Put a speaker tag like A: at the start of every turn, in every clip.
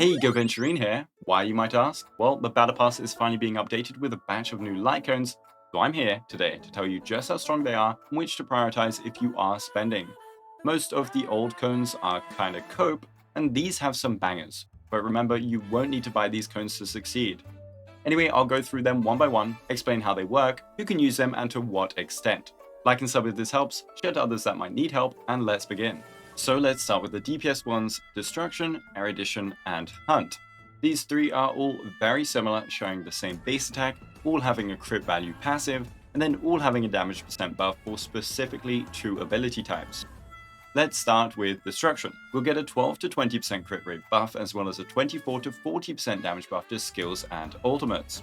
A: Hey, GoVenturine here. Why, you might ask? Well, the Battle Pass is finally being updated with a batch of new light cones, so I'm here today to tell you just how strong they are and which to prioritize if you are spending. Most of the old cones are kinda cope, and these have some bangers, but remember, you won't need to buy these cones to succeed. Anyway, I'll go through them one by one, explain how they work, who can use them, and to what extent. Like and sub if this helps, share to others that might need help, and let's begin. So let's start with the DPS ones: Destruction, Erudition, and Hunt. These three are all very similar, showing the same base attack, all having a crit value passive, and then all having a damage percent buff for specifically two ability types. Let's start with Destruction. We'll get a 12 to 20% crit rate buff, as well as a 24 to 40% damage buff to skills and ultimates.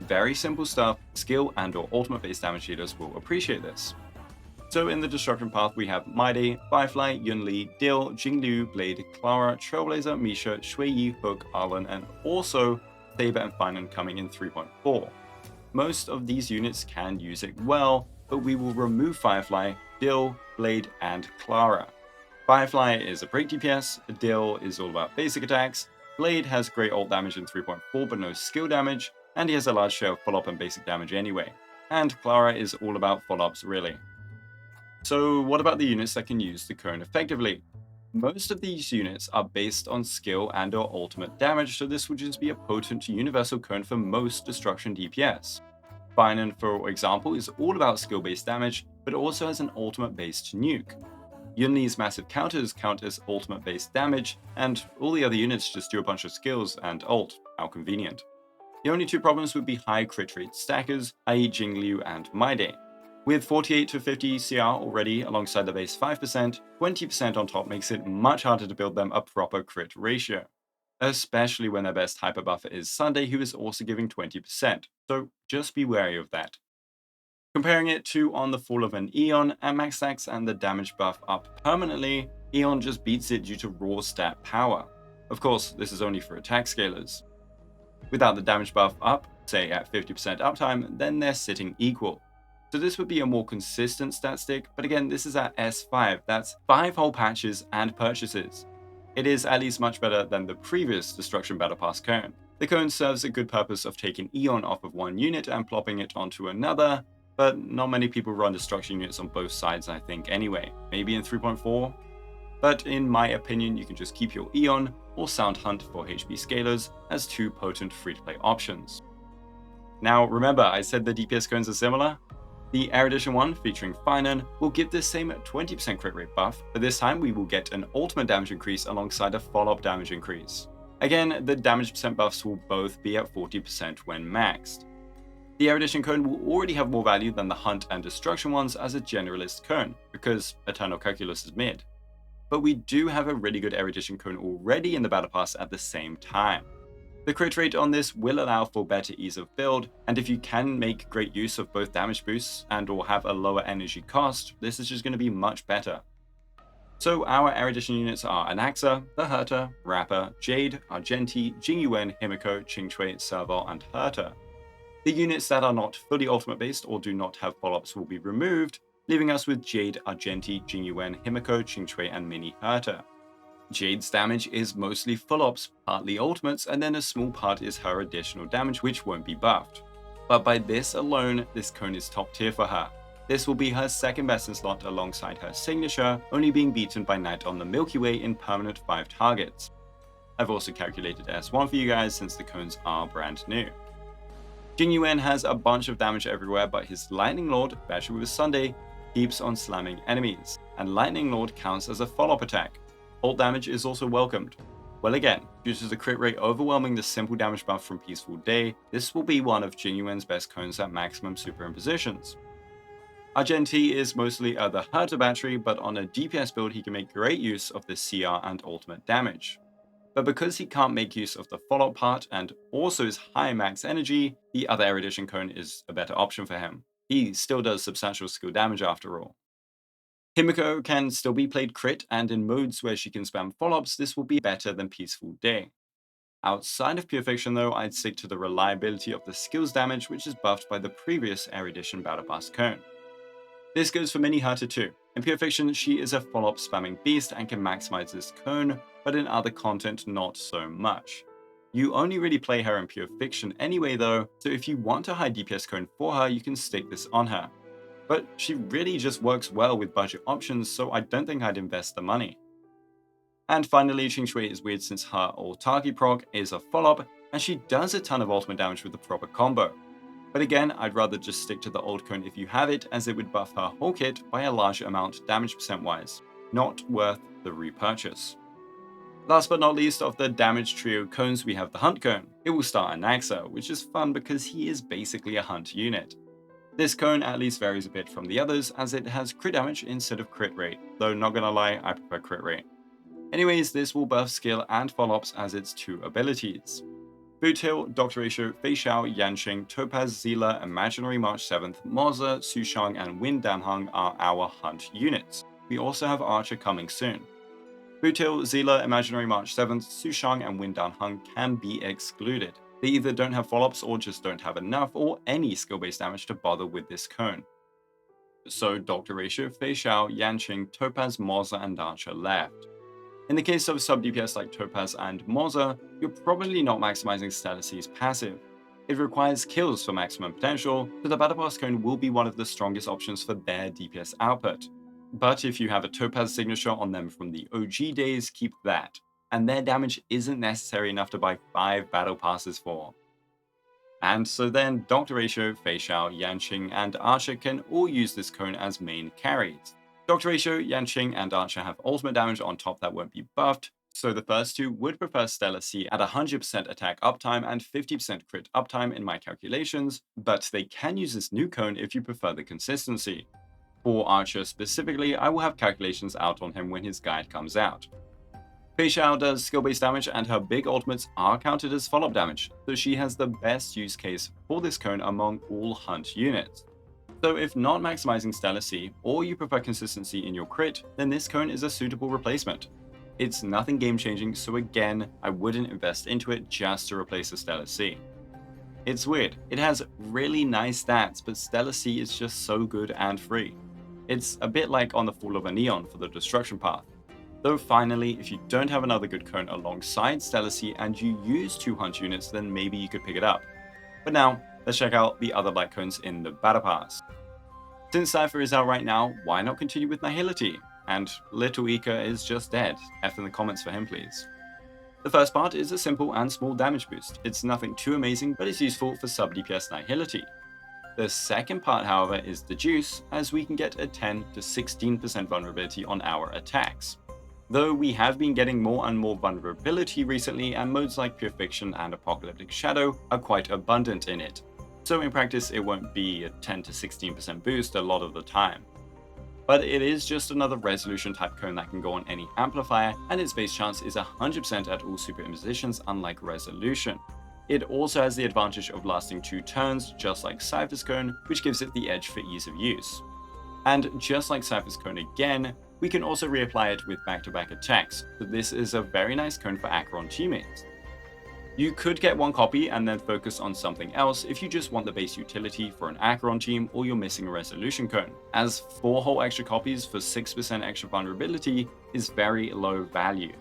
A: Very simple stuff, skill and or ultimate based damage dealers will appreciate this. So in the Destruction path, we have Maide, Firefly, Yunli, Dill, Jinglu, Blade, Clara, Trailblazer, Misha, Shui Yi, Hook, Arlen, and also Saber and Finan coming in 3.4. Most of these units can use it well, but we will remove Firefly, Dill, Blade, and Clara. Firefly is a break DPS, Dill is all about basic attacks, Blade has great ult damage in 3.4 but no skill damage, and he has a large share of follow-up and basic damage anyway. And Clara is all about follow-ups really. So what about the units that can use the cone effectively? Most of these units are based on skill and or ultimate damage, so this would just be a potent universal cone for most destruction DPS. Finan, for example, is all about skill-based damage, but also has an ultimate-based nuke. Yunli's massive counters count as ultimate-based damage, and all the other units just do a bunch of skills and ult. How convenient. The only two problems would be high crit rate stackers, i.e. Jingliu and Maide. With 48 to 50 CR already alongside the base 5%, 20% on top makes it much harder to build them a proper crit ratio. Especially when their best hyper buffer is Sunday, who is also giving 20%, so just be wary of that. Comparing it to On the Fall of an Aeon, at max stacks and the damage buff up permanently, Aeon just beats it due to raw stat power. Of course, this is only for attack scalers. Without the damage buff up, say at 50% uptime, then they're sitting equal. So this would be a more consistent stat stick, but again, this is at S5, that's 5 whole patches and purchases. It is at least much better than the previous Destruction Battle Pass cone. The cone serves a good purpose of taking Aeon off of one unit and plopping it onto another, but not many people run Destruction units on both sides I think anyway, maybe in 3.4? But in my opinion, you can just keep your Aeon or Sound Hunt for HP scalers as two potent free-to-play options. Now remember, I said the DPS cones are similar? The Erudition one, featuring Finan, will give this same 20% crit rate buff, but this time we will get an ultimate damage increase alongside a follow-up damage increase. Again, the damage percent buffs will both be at 40% when maxed. The Erudition cone will already have more value than the Hunt and Destruction ones as a generalist cone, because Eternal Calculus is mid. But we do have a really good Erudition cone already in the Battle Pass at the same time. The crit rate on this will allow for better ease of build, and if you can make great use of both damage boosts and or have a lower energy cost, this is just going to be much better. So our Erudition units are Anaxa, the Herta, Rapper, Jade, Argenti, Jingyuan, Himiko, Qingchui, Serval, and Herta. The units that are not fully ultimate based or do not have follow-ups will be removed, leaving us with Jade, Argenti, Jingyuan, Himiko, Qingchui, and Mini Herta. Jade's damage is mostly full-ops, partly ultimates, and then a small part is her additional damage which won't be buffed. But by this alone, this cone is top tier for her. This will be her second best in slot alongside her signature, only being beaten by Night on the Milky Way in permanent 5 targets. I've also calculated S1 for you guys since the cones are brand new. Jingyuan has a bunch of damage everywhere, but his Lightning Lord, especially with Sunday, keeps on slamming enemies, and Lightning Lord counts as a follow-up attack. Ult damage is also welcomed. Well again, due to the crit rate overwhelming the simple damage buff from Peaceful Day, this will be one of Jingyuan's best cones at maximum superimpositions. Argenti is mostly the Herta battery, but on a DPS build he can make great use of the CR and ultimate damage. But because he can't make use of the follow-up part and also is high max energy, the other Erudition cone is a better option for him. He still does substantial skill damage after all. Himiko can still be played crit, and in modes where she can spam follow-ups, this will be better than Peaceful Day. Outside of Pure Fiction though, I'd stick to the reliability of the skills damage, which is buffed by the previous Erudition Battle Pass cone. This goes for Mini Herta too. In Pure Fiction, she is a follow-up spamming beast and can maximize this cone, but in other content not so much. You only really play her in pure fiction anyway though, so if you want a high DPS cone for her, you can stick this on her. But she really just works well with budget options, so I don't think I'd invest the money. And finally, Qing Shui is weird since her Otaki proc is a follow-up, and she does a ton of ultimate damage with the proper combo. But again, I'd rather just stick to the old cone if you have it, as it would buff her whole kit by a larger amount damage percent wise. Not worth the repurchase. Last but not least of the damage trio cones, we have the Hunt cone. It will start on Naxa, which is fun because he is basically a Hunt unit. This cone at least varies a bit from the others, as it has crit damage instead of crit rate, though not gonna lie, I prefer crit rate. Anyways, this will buff skill and follow-ups as its two abilities. Boot Hill, Dr. Ratio, Fei Xiao, Yanqing, Topaz, Zila, Imaginary March 7th, Moza, Sushang, and Win Danheng are our Hunt units. We also have Archer coming soon. Boot Hill, Zila, Imaginary March 7th, Sushang, and Win Danheng can be excluded. They either don't have follow-ups or just don't have enough or any skill-based damage to bother with this cone. So Dr. Ratio, Fei Xiao, Yanqing, Topaz, Moza, and Archer left. In the case of sub DPS like Topaz and Moza, you're probably not maximizing Stellar C's passive. It requires kills for maximum potential, so the Battle Pass cone will be one of the strongest options for their DPS output. But if you have a Topaz signature on them from the OG days, keep that, and their damage isn't necessary enough to buy 5 Battle Passes for. And so then Dr. Ratio, Fei Xiao, Yanqing, and Archer can all use this cone as main carries. Dr. Ratio, Yanqing, and Archer have ultimate damage on top that won't be buffed, so the first two would prefer Stellar C at 100% attack uptime and 50% crit uptime in my calculations, but they can use this new cone if you prefer the consistency. For Archer specifically, I will have calculations out on him when his guide comes out. Fei Xiao does skill-based damage and her big ultimates are counted as follow-up damage, so she has the best use case for this cone among all Hunt units. So if not maximizing Stellar C, or you prefer consistency in your crit, then this cone is a suitable replacement. It's nothing game-changing, so again, I wouldn't invest into it just to replace the Stellar C. It's weird, it has really nice stats, but Stellar C is just so good and free. It's a bit like on the Fall of a Neon for the Destruction Path. Though finally, if you don't have another good cone alongside Stellar C and you use 2 Hunt units, then maybe you could pick it up. But now, let's check out the other light cones in the Battle Pass. Since Cypher is out right now, why not continue with Nihility? And Little Ika is just dead. F in the comments for him please. The first part is a simple and small damage boost. It's nothing too amazing, but it's useful for sub DPS Nihility. The second part, however, is the juice, as we can get a 10 to 16% vulnerability on our attacks. Though we have been getting more and more vulnerability recently, and modes like Pure Fiction and Apocalyptic Shadow are quite abundant in it. So in practice, it won't be a 10 to 16% boost a lot of the time. But it is just another resolution type cone that can go on any amplifier, and its base chance is 100% at all super impositions, unlike resolution. It also has the advantage of lasting 2 turns, just like Cypher's cone, which gives it the edge for ease of use. And just like Cypher's cone again, we can also reapply it with back-to-back attacks, so this is a very nice cone for Acheron teammates. You could get 1 copy and then focus on something else if you just want the base utility for an Acheron team or you're missing a resolution cone, as 4 whole extra copies for 6% extra vulnerability is very low value.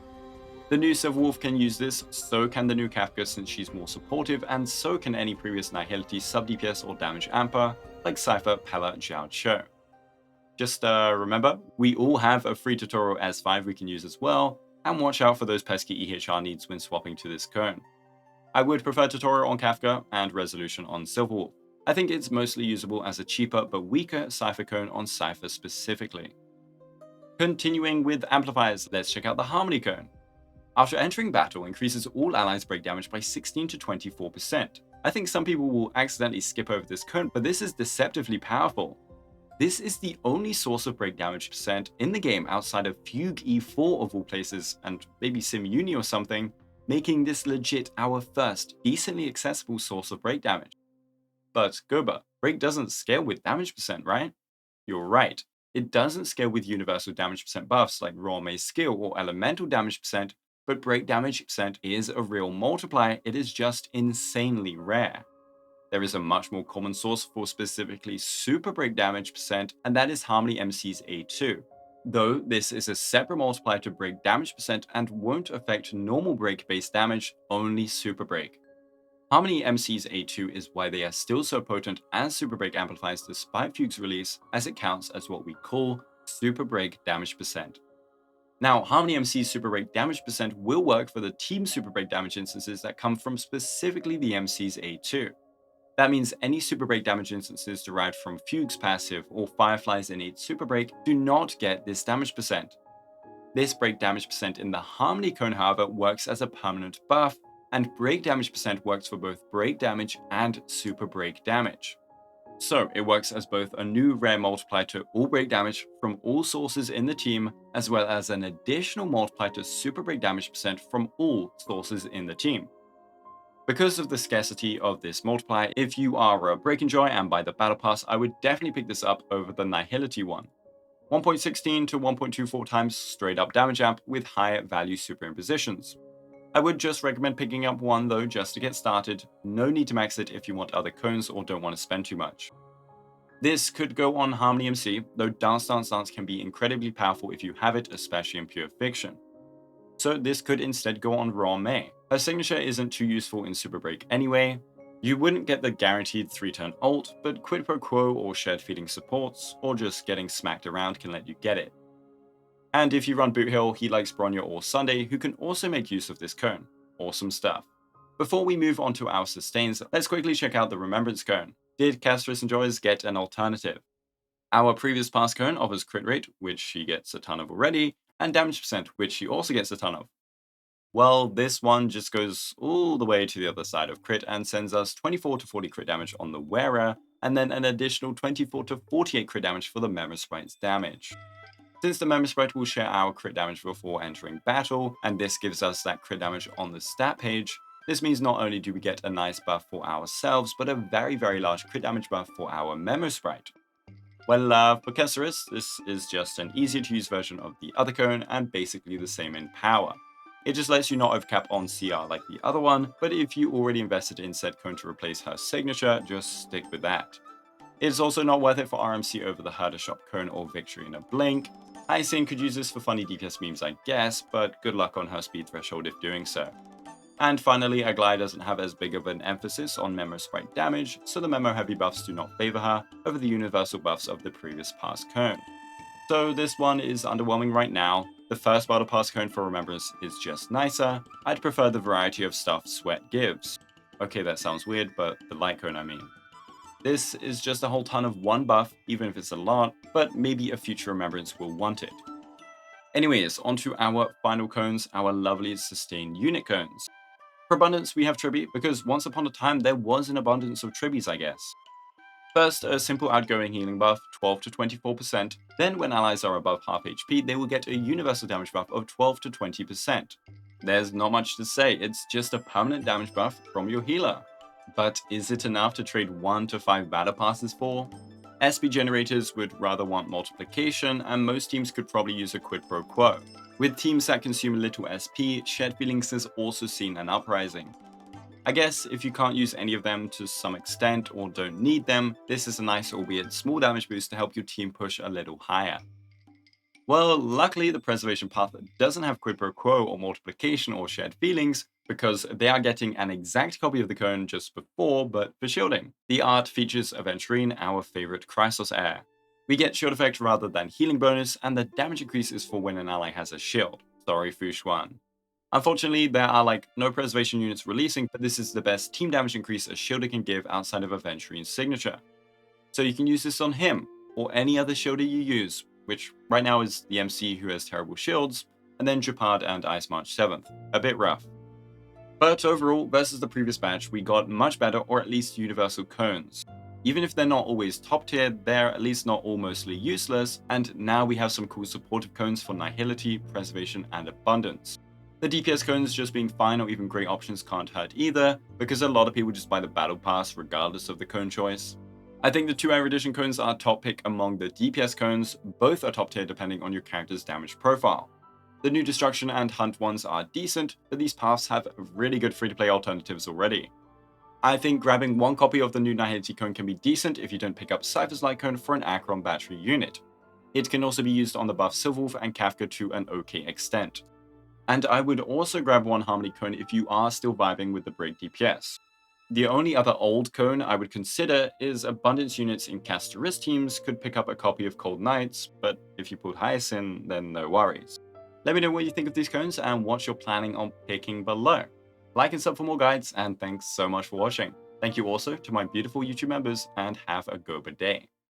A: The new Silverwolf can use this, so can the new Kafka since she's more supportive, and so can any previous Nihility sub DPS or damage amper like Cypher, Pella, Zhao Cho. Just remember, we all have a free tutorial S5 we can use as well, and watch out for those pesky EHR needs when swapping to this cone. I would prefer tutorial on Kafka and resolution on Silverwolf. I think it's mostly usable as a cheaper but weaker Cypher cone on Cypher specifically. Continuing with amplifiers, let's check out the Harmony cone. After entering battle, increases all allies break damage by 16 to 24%. I think some people will accidentally skip over this cone, but this is deceptively powerful. This is the only source of break damage percent in the game outside of Fugue E4 of all places, and maybe Sim Uni or something, making this legit our first decently accessible source of break damage. But Goba, break doesn't scale with damage percent, right? You're right, it doesn't scale with universal damage percent buffs like Raw Maze skill or elemental damage percent, but break damage percent is a real multiplier, it is just insanely rare. There is a much more common source for specifically super break damage percent, and that is Harmony MC's A2. Though this is a separate multiplier to break damage percent and won't affect normal break based damage, only super break. Harmony MC's A2 is why they are still so potent as super break amplifiers despite Fugue's release, as it counts as what we call super break damage percent. Now, Harmony MC's super break damage percent will work for the team super break damage instances that come from specifically the MC's A2. That means any super break damage instances derived from Fugue's passive or Firefly's innate super break do not get this damage percent. This break damage percent in the Harmony cone, however, works as a permanent buff, and break damage percent works for both break damage and super break damage. So it works as both a new rare multiplier to all break damage from all sources in the team, as well as an additional multiplier to super break damage percent from all sources in the team. Because of the scarcity of this multiplier, if you are a Break Enjoy and buy the Battle Pass, I would definitely pick this up over the Nihility one. 1.16 to 1.24 times straight up damage amp with higher value superimpositions. I would just recommend picking up one though just to get started, no need to max it if you want other cones or don't want to spend too much. This could go on Harmony MC, though Dance Dance Dance can be incredibly powerful if you have it, especially in pure fiction. So this could instead go on Raw Mei. Her signature isn't too useful in Super Break anyway. You wouldn't get the guaranteed 3-turn ult, but Quid Pro Quo or Shared Feeling supports, or just getting smacked around can let you get it. And if you run Boot Hill, he likes Bronya or Sunday, who can also make use of this cone. Awesome stuff. Before we move on to our sustains, let's quickly check out the Remembrance cone. Did Castris Enjoyers get an alternative? Our previous pass cone offers crit rate, which she gets a ton of already, and damage percent, which she also gets a ton of. Well, this one just goes all the way to the other side of crit and sends us 24 to 40 crit damage on the wearer, and then an additional 24 to 48 crit damage for the Memo Sprite's damage. Since the Memo Sprite will share our crit damage before entering battle, and this gives us that crit damage on the stat page, this means not only do we get a nice buff for ourselves, but a very large crit damage buff for our Memo Sprite. Well, for Kesseris, this is just an easier to use version of the other cone and basically the same in power. It just lets you not overcap on CR like the other one, but if you already invested in said cone to replace her signature, just stick with that. It's also not worth it for RMC over the Herder Shop cone or Victory in a Blink. Icing could use this for funny DPS memes, I guess, but good luck on her speed threshold if doing so. And finally, Aglaya doesn't have as big of an emphasis on Memo Sprite damage, so the Memo heavy buffs do not favor her over the universal buffs of the previous pass cone. So this one is underwhelming right now. The first Battle Pass cone for Remembrance is just nicer. I'd prefer the variety of stuff Sweat gives. Okay, that sounds weird, but the light cone I mean. This is just a whole ton of one buff, even if it's a lot, but maybe a future Remembrance will want it. Anyways, onto our final cones, our lovely sustained unit cones. For abundance, we have Tribi, because once upon a time there was an abundance of Tribis, I guess. First, a simple outgoing healing buff, 12 to 24%. Then, when allies are above half HP, they will get a universal damage buff of 12 to 20%. There's not much to say, it's just a permanent damage buff from your healer. But is it enough to trade 1 to 5 battle passes for? SB generators would rather want multiplication, and most teams could probably use a quid pro quo. With teams that consume little SP, Shared Feelings has also seen an uprising. I guess if you can't use any of them to some extent or don't need them, this is a nice albeit small damage boost to help your team push a little higher. Well, luckily the Preservation Path doesn't have quid pro quo or multiplication or Shared Feelings, because they are getting an exact copy of the cone just before, but for shielding. The art features Aventurine, our favorite Chrysos heir. We get shield effect rather than healing bonus, and the damage increase is for when an ally has a shield. Sorry, Fushuan. Unfortunately, there are no preservation units releasing, but this is the best team damage increase a shielder can give outside of Aventurine's signature. So you can use this on him, or any other shielder you use, which right now is the MC who has terrible shields, and then Japad and Ice March 7th. A bit rough. But overall, versus the previous batch, we got much better or at least universal cones. Even if they're not always top tier, they're at least not all mostly useless, and now we have some cool supportive cones for Nihility, Preservation, and Abundance. The DPS cones just being fine or even great options can't hurt either, because a lot of people just buy the Battle Pass regardless of the cone choice. I think the 2 Erudition cones are top pick among the DPS cones, both are top tier depending on your character's damage profile. The new Destruction and Hunt ones are decent, but these paths have really good free-to-play alternatives already. I think grabbing one copy of the new Nihility cone can be decent if you don't pick up Cypher's Light cone for an Acheron battery unit. It can also be used on the buff Silverwolf and Kafka to an okay extent. And I would also grab one Harmony Cone if you are still vibing with the break DPS. The only other old cone I would consider is Abundance units in Casteris teams could pick up a copy of Cold Knights, but if you put Hyacinth, then no worries. Let me know what you think of these cones and what you're planning on picking below. Like and sub for more guides, and thanks so much for watching. Thank you also to my beautiful YouTube members, and have a goba day.